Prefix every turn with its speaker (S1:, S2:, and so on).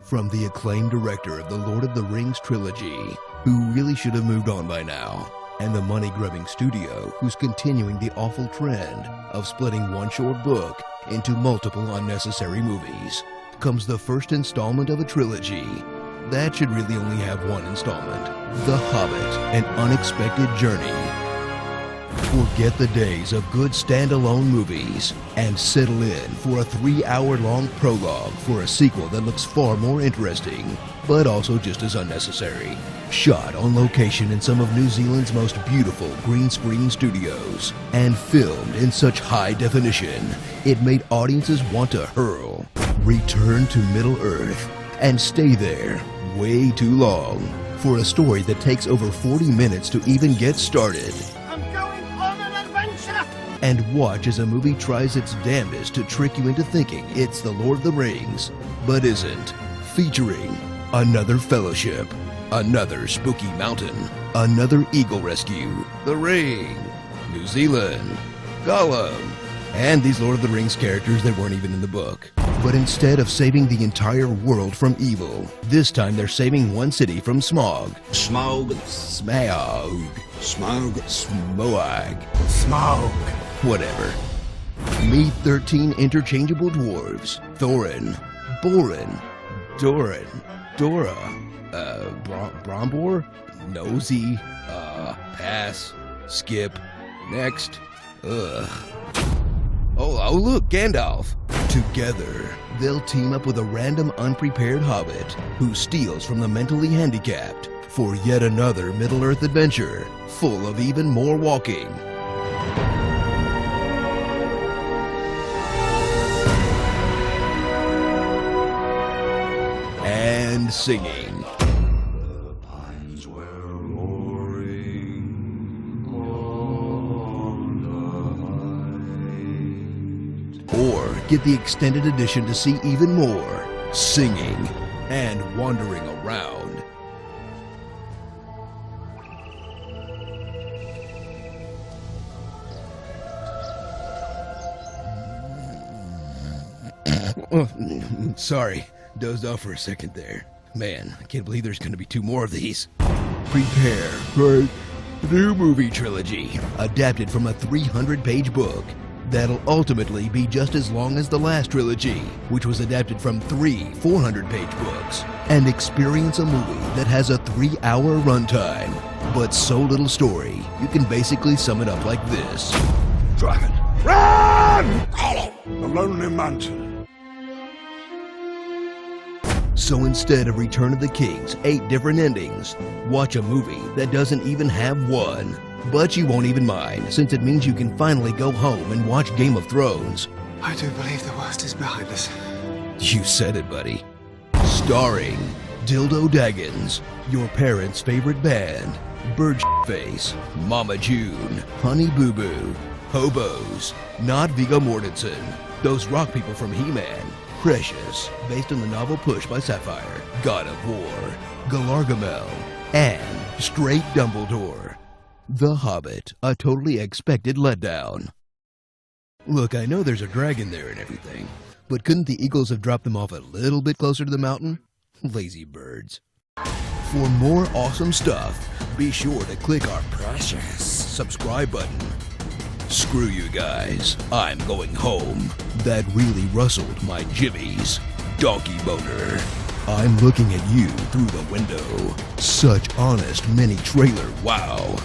S1: From the acclaimed director of the Lord of the Rings trilogy, who really should have moved on by now, and the money-grubbing studio who's continuing the awful trend of splitting one short book into multiple unnecessary movies, comes the first installment of a trilogy that should really only have one installment: The Hobbit, An Unexpected Journey. Forget the days of good standalone movies and settle in for a 3-hour-long prologue for a sequel that looks far more interesting, but also just as unnecessary. Shot on location in some of New Zealand's most beautiful green screen studios and filmed in such high definition, it made audiences want to hurl. Return to Middle-earth and stay there way too long for a story that takes over 40 minutes to even get started. And watch as a movie tries its damnedest to trick you into thinking it's The Lord of the Rings, but isn't. Featuring another fellowship, another spooky mountain, another eagle rescue, the Ring, New Zealand, Gollum, and these Lord of the Rings characters that weren't even in the book. But instead of saving the entire world from evil, this time they're saving one city from smog.
S2: Smog.
S1: Smaug.
S2: Smog.
S1: Smoag.
S3: Smog.
S1: Whatever. Meet 13 interchangeable dwarves: Thorin, Borin, Doran, Dora, Brombor, Nosy, pass, skip, next, Oh, look, Gandalf. Together, they'll team up with a random unprepared hobbit who steals from the mentally handicapped for yet another Middle-earth adventure full of even more walking. And singing.
S2: The pines were roaring all night.
S1: Or get the extended edition to see even more singing and wandering around. Oh, sorry, dozed off for a second there. Man, I can't believe there's going to be 2 more of these. Prepare for a new movie trilogy, adapted from a 300-page book that'll ultimately be just as long as the last trilogy, which was adapted from 3 400-page books. And experience a movie that has a 3-hour runtime, but so little story, you can basically sum it up like this.
S2: Dragon. Run! The Lonely Mountain.
S1: So instead of Return of the King's 8 different endings, watch a movie that doesn't even have one. But you won't even mind, since it means you can finally go home and watch Game of Thrones.
S3: I do believe the worst is behind us.
S1: You said it, buddy. Starring Dildo Daggins, your parents' favorite band, Birdface, Mama June, Honey Boo Boo, Hobos, Not Viggo Mortensen, those rock people from He-Man, Precious, based on the novel Push by Sapphire, God of War, Galargamel, and Straight Dumbledore. The Hobbit, a totally expected letdown. Look, I know there's a dragon there and everything, but couldn't the Eagles have dropped them off a little bit closer to the mountain? Lazy birds. For more awesome stuff, be sure to click our precious subscribe button. Screw you guys, I'm going home. That really rustled my jibbies. Donkey boner. I'm looking at you through the window. Such honest mini-trailer wow.